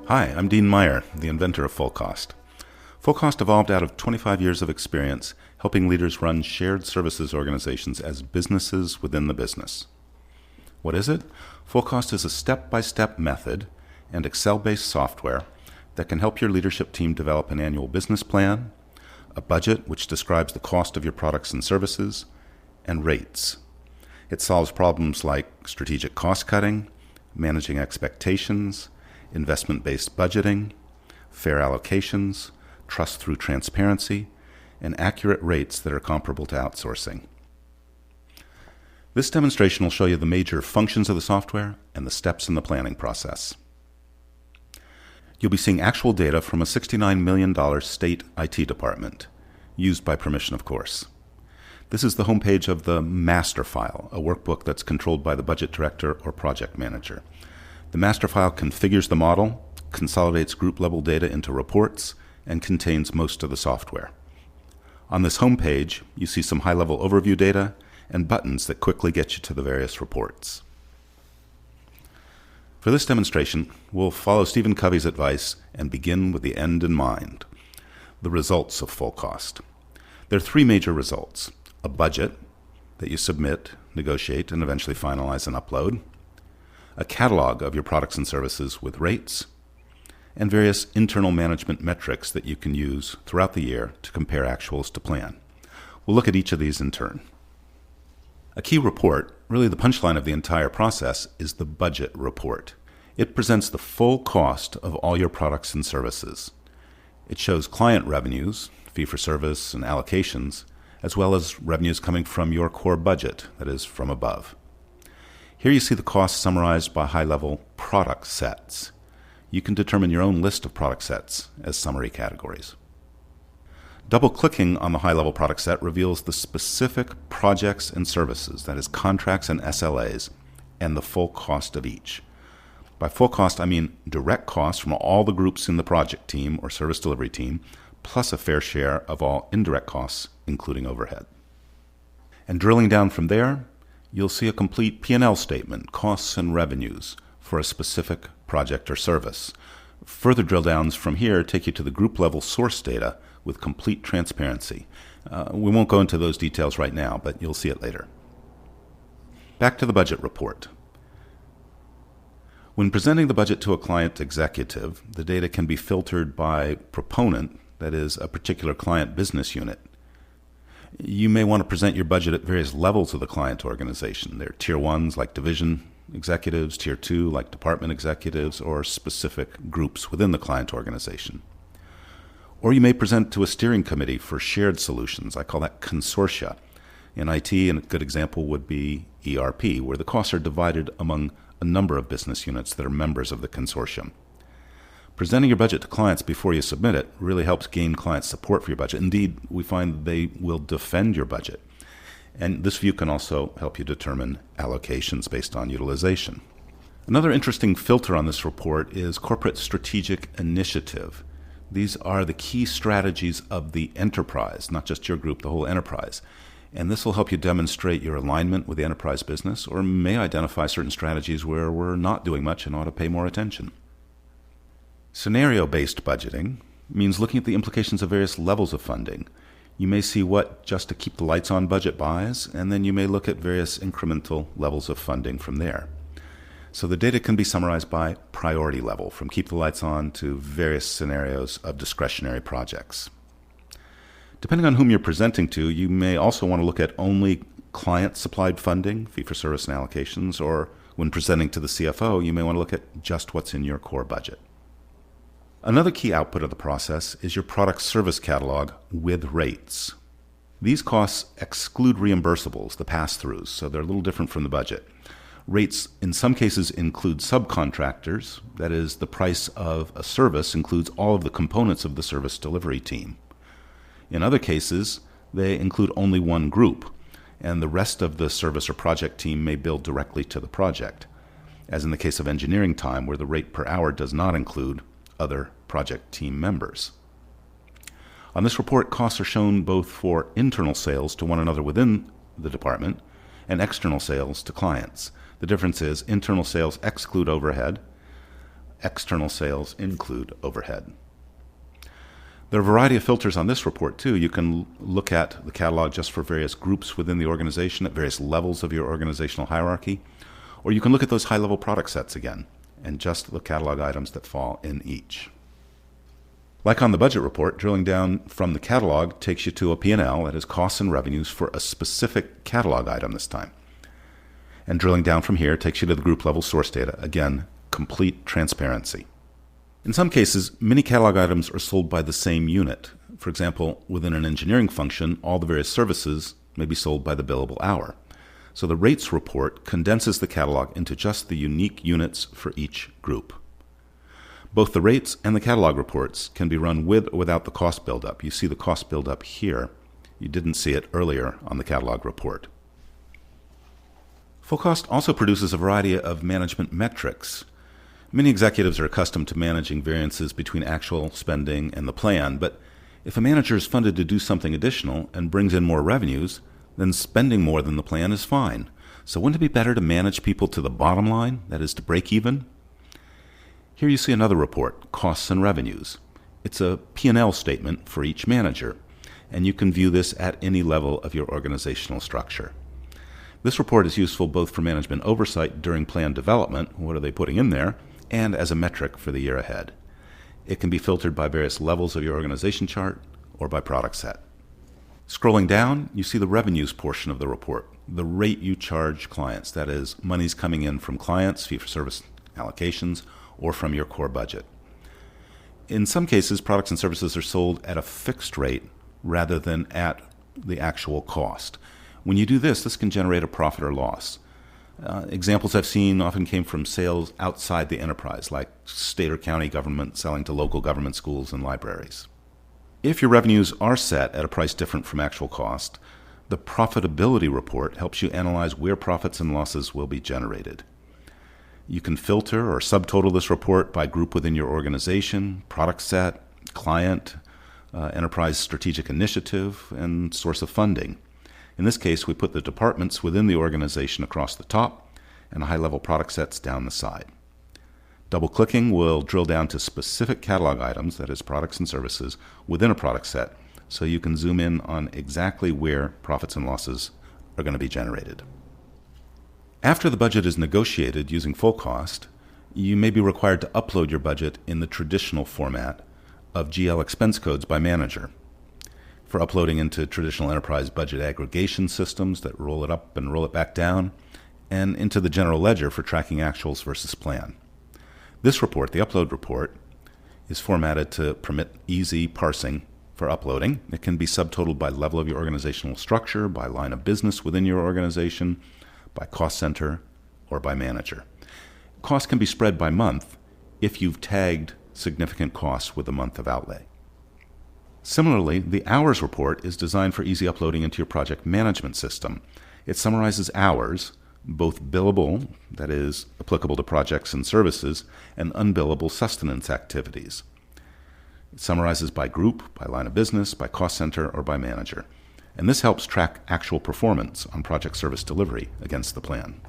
Hi, I'm Dean Meyer, the inventor of FullCost. FullCost evolved out of 25 years of experience helping leaders run shared services organizations as businesses within the business. What is it? FullCost is a step-by-step method and Excel-based software that can help your leadership team develop an annual business plan, a budget which describes the cost of your products and services, and rates. It solves problems like strategic cost cutting, managing expectations, investment-based budgeting, fair allocations, trust through transparency, and accurate rates that are comparable to outsourcing. This demonstration will show you the major functions of the software and the steps in the planning process. You'll be seeing actual data from a $69 million state IT department, used by permission, of course. This is the homepage of the master file, a workbook that's controlled by the budget director or project manager. The master file configures the model, consolidates group-level data into reports, and contains most of the software. On this homepage, you see some high-level overview data and buttons that quickly get you to the various reports. For this demonstration, we'll follow Stephen Covey's advice and begin with the end in mind, the results of FullCost. There are three major results: a budget that you submit, negotiate, and eventually finalize and upload, a catalog of your products and services with rates, and various internal management metrics that you can use throughout the year to compare actuals to plan. We'll look at each of these in turn. A key report, really the punchline of the entire process, is the budget report. It presents the full cost of all your products and services. It shows client revenues, fee-for-service and allocations, as well as revenues coming from your core budget, that is, from above. Here you see the costs summarized by high-level product sets. You can determine your own list of product sets as summary categories. Double-clicking on the high-level product set reveals the specific projects and services, that is, contracts and SLAs, and the full cost of each. By full cost, I mean direct costs from all the groups in the project team or service delivery team, plus a fair share of all indirect costs, including overhead. And drilling down from there, you'll see a complete P&L statement, costs and revenues, for a specific project or service. Further drill downs from here take you to the group level source data with complete transparency. We won't go into those details right now, but you'll see it later. Back to the budget report. When presenting the budget to a client executive, the data can be filtered by proponent, that is, a particular client business unit. You may want to present your budget at various levels of the client organization. There are tier 1s like division executives, tier 2 like department executives, or specific groups within the client organization. Or you may present to a steering committee for shared solutions. I call that consortia. In IT, and a good example would be ERP, where the costs are divided among a number of business units that are members of the consortium. Presenting your budget to clients before you submit it really helps gain client support for your budget. Indeed, we find they will defend your budget. And this view can also help you determine allocations based on utilization. Another interesting filter on this report is corporate strategic initiative. These are the key strategies of the enterprise, not just your group, the whole enterprise. And this will help you demonstrate your alignment with the enterprise business, or may identify certain strategies where we're not doing much and ought to pay more attention. Scenario-based budgeting means looking at the implications of various levels of funding. You may see what just to keep the lights on budget buys, and then you may look at various incremental levels of funding from there. So the data can be summarized by priority level, from keep the lights on to various scenarios of discretionary projects. Depending on whom you're presenting to, you may also want to look at only client-supplied funding, fee-for-service and allocations, or when presenting to the CFO, you may want to look at just what's in your core budget. Another key output of the process is your product service catalog with rates. These costs exclude reimbursables, the pass-throughs, so they're a little different from the budget. Rates in some cases include subcontractors, that is, the price of a service includes all of the components of the service delivery team. In other cases, they include only one group, and the rest of the service or project team may bill directly to the project, as in the case of engineering time, where the rate per hour does not include other project team members. On this report, costs are shown both for internal sales to one another within the department and external sales to clients. The difference is internal sales exclude overhead, external sales include overhead. There are a variety of filters on this report too. You can look at the catalog just for various groups within the organization at various levels of your organizational hierarchy, or you can look at those high-level product sets again and just the catalog items that fall in each. Like on the budget report, drilling down from the catalog takes you to a P&L, that is costs and revenues for a specific catalog item this time. And drilling down from here takes you to the group level source data, again, complete transparency. In some cases, many catalog items are sold by the same unit. For example, within an engineering function, all the various services may be sold by the billable hour. So the rates report condenses the catalog into just the unique units for each group. Both the rates and the catalog reports can be run with or without the cost buildup. You see the cost buildup here. You didn't see it earlier on the catalog report. FullCost also produces a variety of management metrics. Many executives are accustomed to managing variances between actual spending and the plan, but if a manager is funded to do something additional and brings in more revenues, then spending more than the plan is fine. So wouldn't it be better to manage people to the bottom line, that is to break even? Here you see another report, costs and revenues. It's a P&L statement for each manager, and you can view this at any level of your organizational structure. This report is useful both for management oversight during plan development, what are they putting in there, and as a metric for the year ahead. It can be filtered by various levels of your organization chart or by product set. Scrolling down, you see the revenues portion of the report, the rate you charge clients, that is, money's coming in from clients, fee-for-service allocations, or from your core budget. In some cases, products and services are sold at a fixed rate rather than at the actual cost. When you do this, this can generate a profit or loss. Examples I've seen often came from sales outside the enterprise, like state or county government selling to local government schools and libraries. If your revenues are set at a price different from actual cost, the profitability report helps you analyze where profits and losses will be generated. You can filter or subtotal this report by group within your organization, product set, client, enterprise strategic initiative, and source of funding. In this case, we put the departments within the organization across the top and high-level product sets down the side. Double-clicking will drill down to specific catalog items, that is products and services, within a product set, so you can zoom in on exactly where profits and losses are going to be generated. After the budget is negotiated using FullCost, you may be required to upload your budget in the traditional format of GL expense codes by manager. For uploading into traditional enterprise budget aggregation systems that roll it up and roll it back down, and into the general ledger for tracking actuals versus plan. This report, the upload report, is formatted to permit easy parsing for uploading. It can be subtotaled by level of your organizational structure, by line of business within your organization, by cost center, or by manager. Costs can be spread by month if you've tagged significant costs with a month of outlay. Similarly, the hours report is designed for easy uploading into your project management system. It summarizes hours, both billable, that is, applicable to projects and services, and unbillable sustenance activities. It summarizes by group, by line of business, by cost center, or by manager. And this helps track actual performance on project service delivery against the plan.